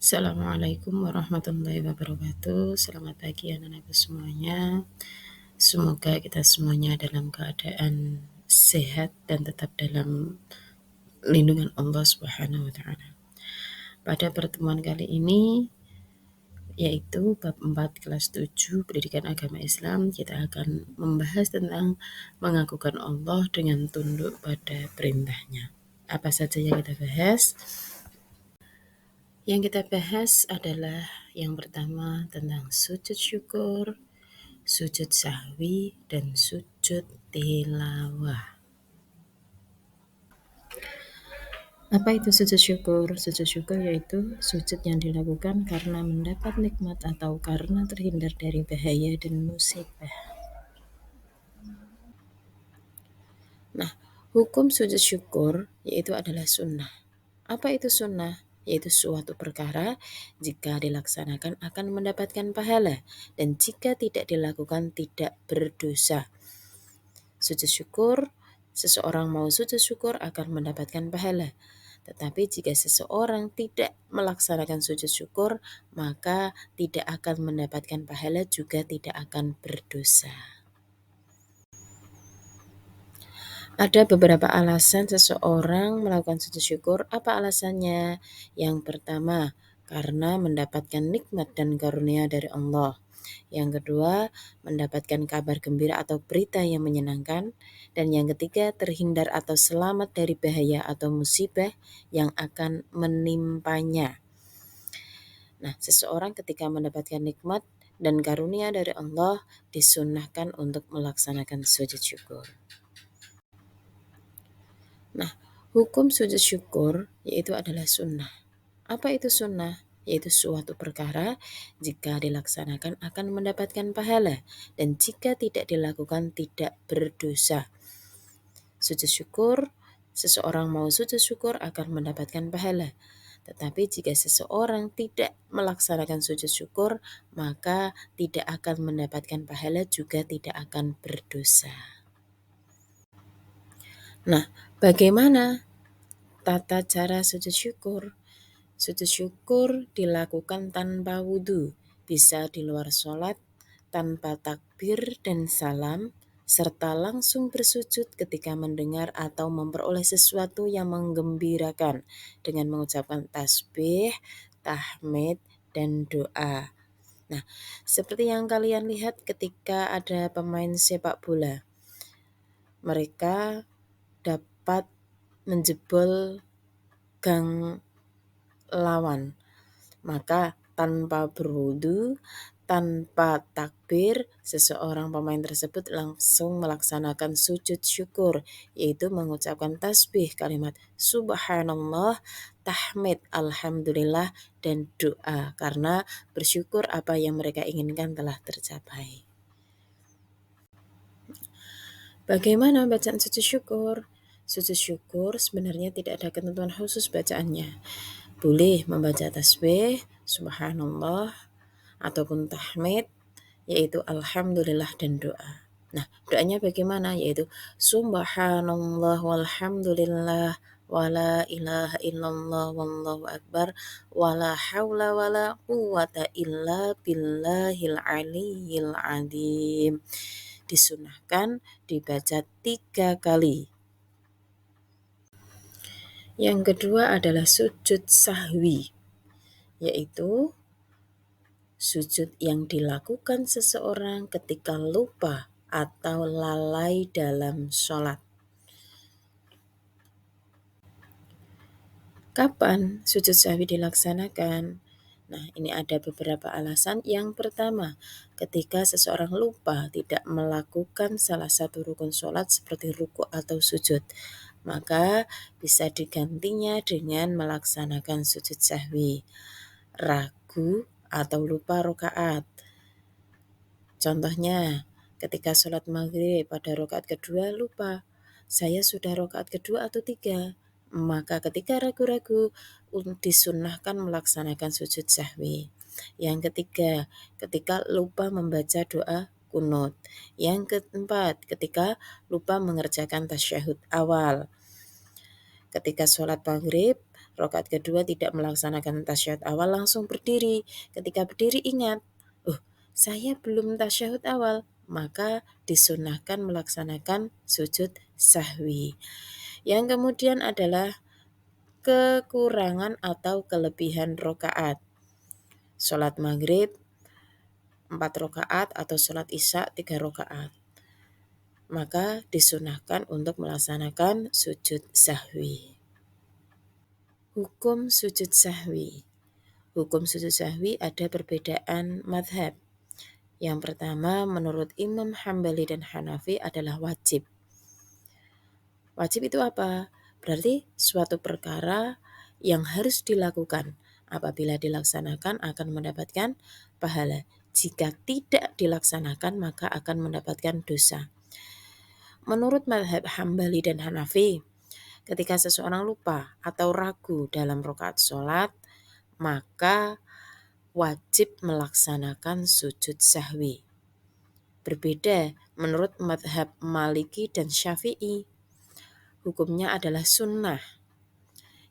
Assalamualaikum warahmatullahi wabarakatuh. Selamat pagi anak-anakku semuanya. Semoga kita semuanya dalam keadaan sehat dan tetap dalam lindungan Allah Subhanahu wa taala. Pada pertemuan kali ini yaitu bab 4 kelas 7 Pendidikan Agama Islam, kita akan membahas tentang mengakukan Allah dengan tunduk pada perintahnya. Apa saja yang kita bahas? Yang kita bahas adalah yang pertama tentang sujud syukur, sujud sahwi, dan sujud tilawah. Apa itu sujud syukur? Sujud syukur yaitu sujud yang dilakukan karena mendapat nikmat atau karena terhindar dari bahaya dan musibah. Nah, hukum sujud syukur yaitu adalah sunnah. Apa itu sunnah? Yaitu suatu perkara jika dilaksanakan akan mendapatkan pahala dan jika tidak dilakukan tidak berdosa. Sujud syukur, seseorang mau sujud syukur akan mendapatkan pahala. Tetapi jika seseorang tidak melaksanakan sujud syukur, maka tidak akan mendapatkan pahala juga tidak akan berdosa. Ada beberapa alasan seseorang melakukan sujud syukur. Apa alasannya? Yang pertama, karena mendapatkan nikmat dan karunia dari Allah. Yang kedua, mendapatkan kabar gembira atau berita yang menyenangkan. Dan yang ketiga, terhindar atau selamat dari bahaya atau musibah yang akan menimpanya. Nah, seseorang ketika mendapatkan nikmat dan karunia dari Allah disunnahkan untuk melaksanakan sujud syukur. Nah, hukum sujud syukur yaitu adalah sunnah. Apa itu sunnah? Yaitu suatu perkara jika dilaksanakan akan mendapatkan pahala dan jika tidak dilakukan tidak berdosa. Sujud syukur, seseorang mau sujud syukur akan mendapatkan pahala. Tetapi jika seseorang tidak melaksanakan sujud syukur, maka tidak akan mendapatkan pahala juga tidak akan berdosa. Nah, bagaimana tata cara sujud syukur? Sujud syukur dilakukan tanpa wudhu, bisa di luar sholat, tanpa takbir dan salam, serta langsung bersujud ketika mendengar atau memperoleh sesuatu yang menggembirakan dengan mengucapkan tasbih, tahmid, dan doa. Nah, seperti yang kalian lihat ketika ada pemain sepak bola, mereka dapat menjebol gang lawan. Maka tanpa berwudu, tanpa takbir, seseorang pemain tersebut langsung melaksanakan sujud syukur, yaitu mengucapkan tasbih kalimat subhanallah, tahmid alhamdulillah, dan doa karena bersyukur apa yang mereka inginkan telah tercapai. Bagaimana bacaan sujud syukur? Sujud syukur sebenarnya tidak ada ketentuan khusus bacaannya. Boleh membaca tasbih, subhanallah, ataupun tahmid, yaitu alhamdulillah dan doa. Nah, doanya bagaimana? Yaitu subhanallah walhamdulillah wala ilaha illallah wallahu akbar wala haula wala quwata illa billahil aliyyil azim. Disunahkan dibaca 3 kali. Yang kedua adalah sujud sahwi, yaitu sujud yang dilakukan seseorang ketika lupa atau lalai dalam sholat. Kapan sujud sahwi dilaksanakan? Nah, ini ada beberapa alasan. Yang pertama, ketika seseorang lupa tidak melakukan salah satu rukun sholat seperti ruku atau sujud, maka bisa digantinya dengan melaksanakan sujud sahwi. Ragu atau lupa rakaat. Contohnya, ketika sholat maghrib pada rakaat kedua lupa, saya sudah rakaat kedua atau 3. Maka ketika ragu-ragu disunnahkan melaksanakan sujud sahwi. Yang ketiga, ketika lupa membaca doa kunut. Yang keempat, ketika lupa mengerjakan tasyahud awal. Ketika sholat maghrib Rakaat kedua tidak melaksanakan tasyahud awal, langsung berdiri. Ketika berdiri ingat, oh saya belum tasyahud awal, maka disunahkan melaksanakan sujud sahwi. Yang kemudian adalah kekurangan atau kelebihan rakaat. Sholat maghrib 4 rakaat atau sholat isya 3 rakaat. Maka disunahkan untuk melaksanakan sujud sahwi. Hukum sujud sahwi. Hukum sujud sahwi ada perbedaan madhab. Yang pertama, menurut Imam Hambali dan Hanafi adalah wajib. Wajib itu apa? Berarti suatu perkara yang harus dilakukan. Apabila dilaksanakan akan mendapatkan pahala. Jika tidak dilaksanakan maka akan mendapatkan dosa. Menurut mazhab Hambali dan Hanafi, ketika seseorang lupa atau ragu dalam rakaat sholat, maka wajib melaksanakan sujud sahwi. Berbeda menurut mazhab Maliki dan Syafi'i, hukumnya adalah sunnah.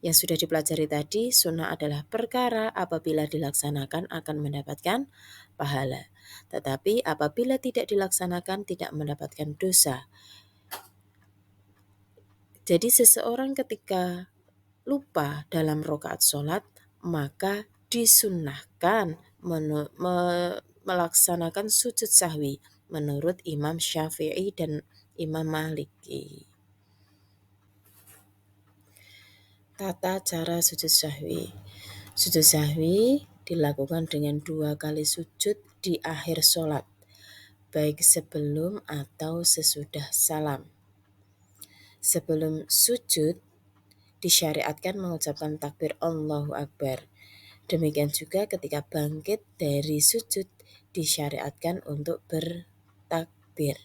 Yang sudah dipelajari tadi, sunnah adalah perkara apabila dilaksanakan akan mendapatkan pahala. Tetapi apabila tidak dilaksanakan tidak mendapatkan dosa. Jadi seseorang ketika lupa dalam rakaat sholat, maka disunnahkan melaksanakan sujud sahwi menurut Imam Syafi'i dan Imam Maliki. Tata cara sujud sahwi. Sujud sahwi dilakukan dengan 2 kali sujud di akhir sholat, baik sebelum atau sesudah salam. Sebelum sujud, disyariatkan mengucapkan takbir Allahu Akbar. Demikian juga ketika bangkit dari sujud, disyariatkan untuk bertakbir.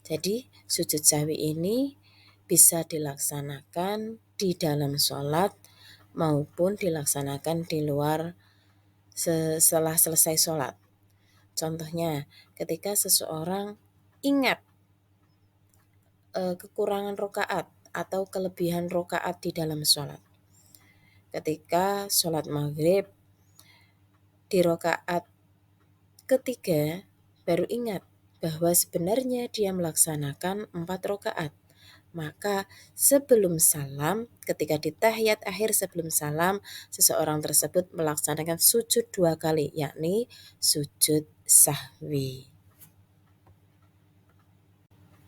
Jadi sujud sahwi ini bisa dilaksanakan di dalam sholat maupun dilaksanakan di luar setelah selesai sholat. Contohnya, ketika seseorang ingat kekurangan rakaat atau kelebihan rakaat di dalam sholat. Ketika sholat maghrib di rakaat ketiga baru ingat bahwa sebenarnya dia melaksanakan 4 rakaat. Maka sebelum salam, ketika di tahiyat akhir sebelum salam, seseorang tersebut melaksanakan sujud 2 kali, yakni sujud sahwi.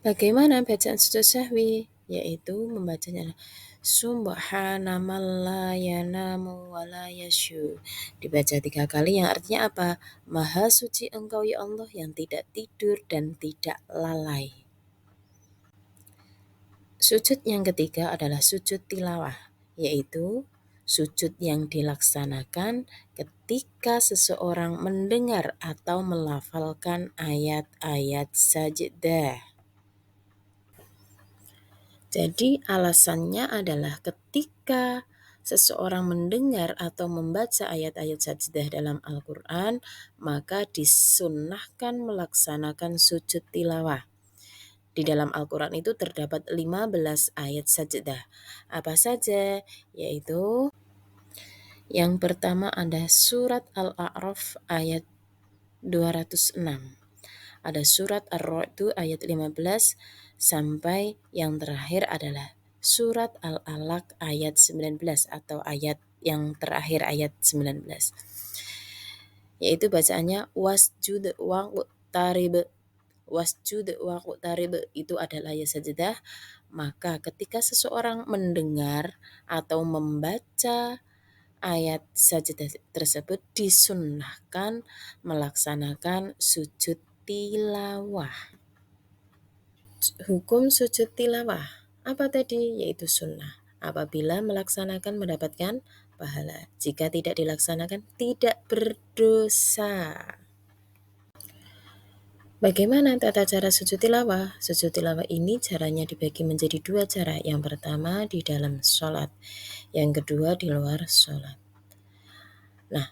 Bagaimana bacaan sujud sahwi? Yaitu membacanya Subhana man la yanamu wa la yashu. Dibaca 3 kali yang artinya apa? Maha suci Engkau ya Allah yang tidak tidur dan tidak lalai. Sujud yang ketiga adalah sujud tilawah, yaitu sujud yang dilaksanakan ketika seseorang mendengar atau melafalkan ayat-ayat sajdah. Jadi alasannya adalah ketika seseorang mendengar atau membaca ayat-ayat sajdah dalam Al-Quran, maka disunnahkan melaksanakan sujud tilawah. Di dalam Al-Quran itu terdapat 15 ayat sajdah. Apa saja? Yaitu yang pertama ada surat Al-A'raf ayat 206. Ada surat Ar-Ra'd ayat 15 sampai yang terakhir adalah surat Al-Alaq ayat 19 atau ayat yang terakhir ayat 19. Yaitu bacaannya wasjud waqtarib. Wasjud waqtarib itu adalah ayat sajdah. Maka ketika seseorang mendengar atau membaca ayat sajdah tersebut disunnahkan melaksanakan sujud tilawah. Hukum sujud tilawah apa tadi? Yaitu sunnah. Apabila melaksanakan mendapatkan pahala. Jika tidak dilaksanakan tidak berdosa. Bagaimana tata cara sujud tilawah? Sujud tilawah ini caranya dibagi menjadi 2 cara. Yang pertama di dalam sholat, yang kedua di luar sholat. Nah,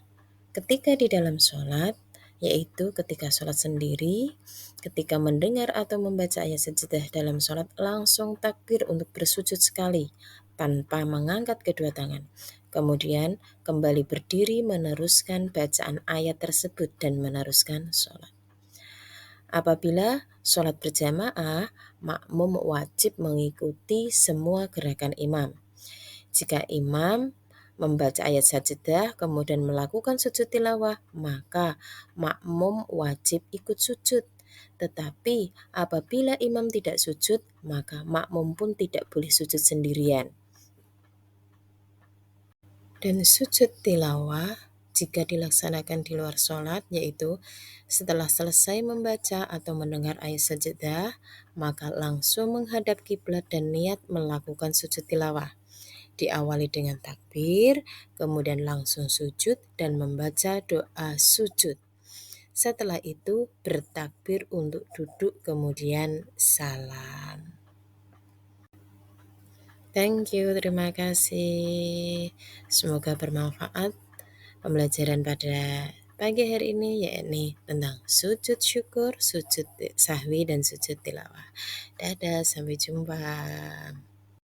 ketika di dalam sholat, yaitu ketika sholat sendiri, ketika mendengar atau membaca ayat sajdah dalam sholat, langsung takbir untuk bersujud sekali, tanpa mengangkat kedua tangan. Kemudian kembali berdiri meneruskan bacaan ayat tersebut dan meneruskan sholat. Apabila sholat berjamaah, makmum wajib mengikuti semua gerakan imam. Jika imam membaca ayat sajadah kemudian melakukan sujud tilawah, maka makmum wajib ikut sujud. Tetapi apabila imam tidak sujud, maka makmum pun tidak boleh sujud sendirian. Dan sujud tilawah jika dilaksanakan di luar sholat, yaitu setelah selesai membaca atau mendengar ayat sajadah, maka langsung menghadap kiblat dan niat melakukan sujud tilawah. Diawali dengan takbir, kemudian langsung sujud dan membaca doa sujud. Setelah itu bertakbir untuk duduk, kemudian salam. Thank you, terima kasih. Semoga bermanfaat pembelajaran pada pagi hari ini, yakni tentang sujud syukur, sujud sahwi, dan sujud tilawah. Dadah, sampai jumpa.